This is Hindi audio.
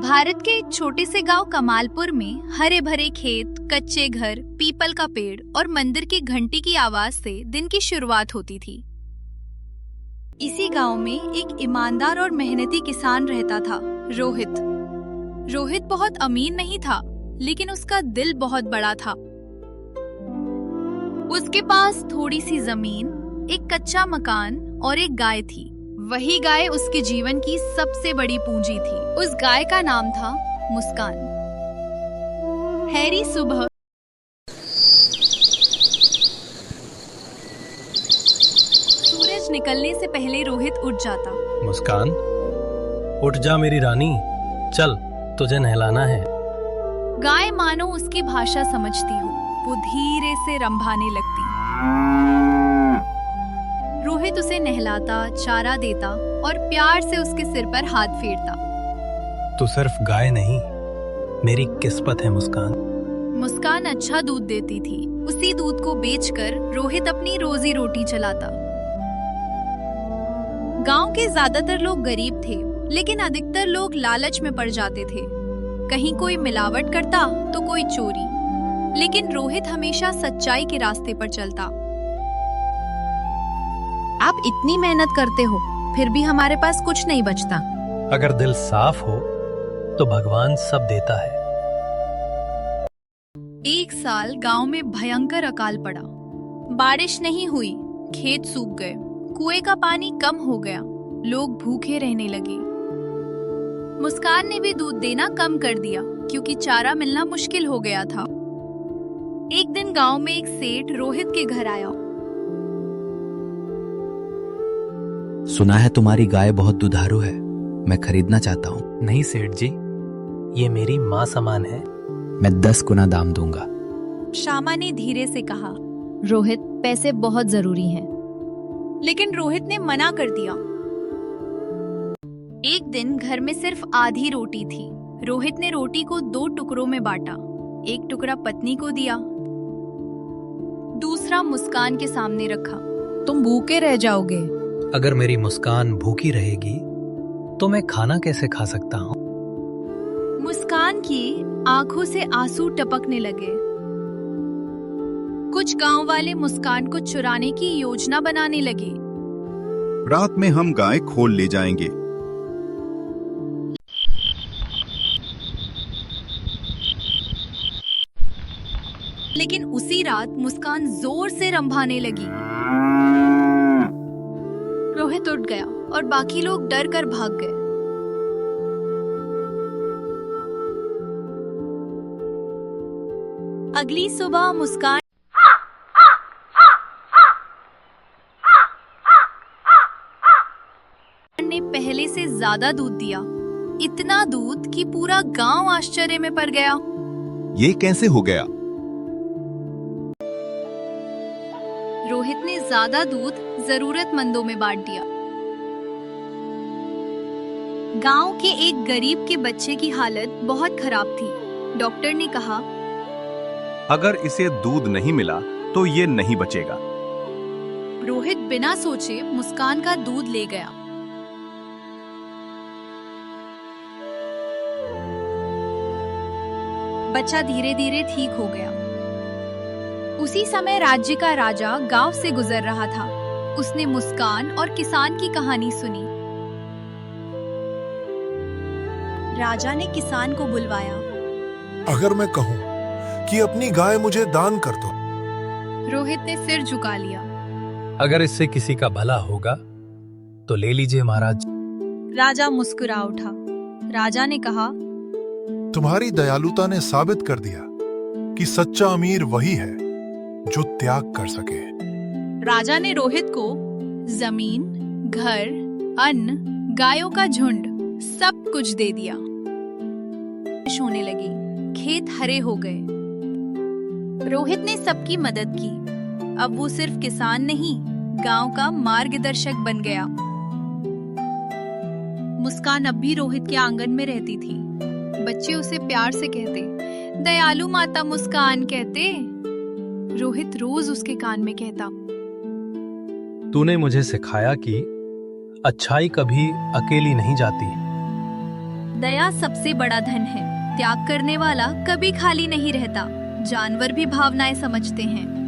भारत के एक छोटे से गांव कमालपुर में हरे भरे खेत, कच्चे घर, पीपल का पेड़ और मंदिर की घंटी की आवाज से दिन की शुरुआत होती थी। इसी गांव में एक ईमानदार और मेहनती किसान रहता था, रोहित। रोहित बहुत अमीर नहीं था, लेकिन उसका दिल बहुत बड़ा था। उसके पास थोड़ी सी जमीन, एक कच्चा मकान और एक गाय थी। वही गाय उसके जीवन की सबसे बड़ी पूंजी थी। उस गाय का नाम था मुस्कान। हैरी सुबह सूरज निकलने से पहले रोहित उठ जाता। मुस्कान, उठ जा मेरी रानी, चल तुझे नहलाना है। गाय मानो उसकी भाषा समझती हो, वो धीरे से रंभाने लगती। रोहित उसे नहलाता, चारा देता और प्यार से उसके सिर पर हाथ फेरता। तू सिर्फ गाय नहीं, मेरी किस्मत है मुस्कान। मुस्कान अच्छा दूध देती थी। उसी दूध को बेचकर रोहित अपनी रोजी रोटी चलाता। गांव के ज्यादातर लोग गरीब थे, लेकिन अधिकतर लोग लालच में पड़ जाते थे। कहीं कोई मिलावट करता तो कोई चोरी, लेकिन रोहित हमेशा सच्चाई के रास्ते पर चलता। आप इतनी मेहनत करते हो, फिर भी हमारे पास कुछ नहीं बचता। अगर दिल साफ हो तो भगवान सब देता है। एक साल गांव में भयंकर अकाल पड़ा। बारिश नहीं हुई, खेत सूख गए, कुएं का पानी कम हो गया, लोग भूखे रहने लगे। मुस्कान ने भी दूध देना कम कर दिया, क्योंकि चारा मिलना मुश्किल हो गया था। एक दिन गांव में एक सेठ रोहित के घर आया। सुना है तुम्हारी गाय बहुत दुधारू है, मैं खरीदना चाहता हूँ। नहीं सेठ जी, ये मेरी माँ समान है। मैं 10 गुना दाम दूंगा। श्यामा ने धीरे से कहा। रोहित, पैसे बहुत जरूरी हैं। लेकिन रोहित ने मना कर दिया। एक दिन घर में सिर्फ आधी रोटी थी। रोहित ने रोटी को 2 टुकड़ों में बांटा। एक टुकड़ा पत्नी को दिया, दूसरा मुस्कान के सामने रखा। तुम भूखे रह जाओगे। अगर मेरी मुस्कान भूखी रहेगी तो मैं खाना कैसे खा सकता हूँ? मुस्कान की आंखों से आंसू टपकने लगे। कुछ गांव वाले मुस्कान को चुराने की योजना बनाने लगे। रात में हम गाय खोल ले जाएंगे। लेकिन उसी रात मुस्कान जोर से रंभाने लगी। रोहित उठ गया और बाकी लोग डर कर भाग गए। अगली सुबह मुस्कान ने पहले से ज्यादा दूध दिया। इतना दूध कि पूरा गांव आश्चर्य में पड़ गया। ये कैसे हो गया? रोहित ने ज्यादा दूध जरूरतमंदों में बांट दिया। गांव के एक गरीब के बच्चे की हालत बहुत खराब थी। डॉक्टर ने कहा, अगर इसे दूध नहीं मिला तो ये नहीं बचेगा। रोहित बिना सोचे मुस्कान का दूध ले गया। बच्चा धीरे धीरे ठीक हो गया। उसी समय राज्य का राजा गांव से गुजर रहा था। उसने मुस्कान और किसान की कहानी सुनी। राजा ने किसान को बुलवाया। अगर मैं कहूं कि अपनी गाय मुझे दान कर दो। रोहित ने सिर झुका लिया। अगर इससे किसी का भला होगा तो ले लीजिए महाराज। राजा मुस्कुरा उठा। राजा ने कहा, तुम्हारी दयालुता ने साबित कर दिया कि सच्चा अमीर वही है जो त्याग कर सके। राजा ने रोहित को जमीन, घर, अन्न, गायों का झुंड, सब कुछ दे दिया। बारिश होने लगी, खेत हरे हो गए। रोहित ने सबकी मदद की। अब वो सिर्फ किसान नहीं, गांव का मार्गदर्शक बन गया। मुस्कान अब भी रोहित के आंगन में रहती थी। बच्चे उसे प्यार से कहते, दयालु माता मुस्कान कहते। रोहित रोज उसके कान में कहता, तूने मुझे सिखाया कि अच्छाई कभी अकेली नहीं जाती। दया सबसे बड़ा धन है। त्याग करने वाला कभी खाली नहीं रहता। जानवर भी भावनाएं समझते हैं।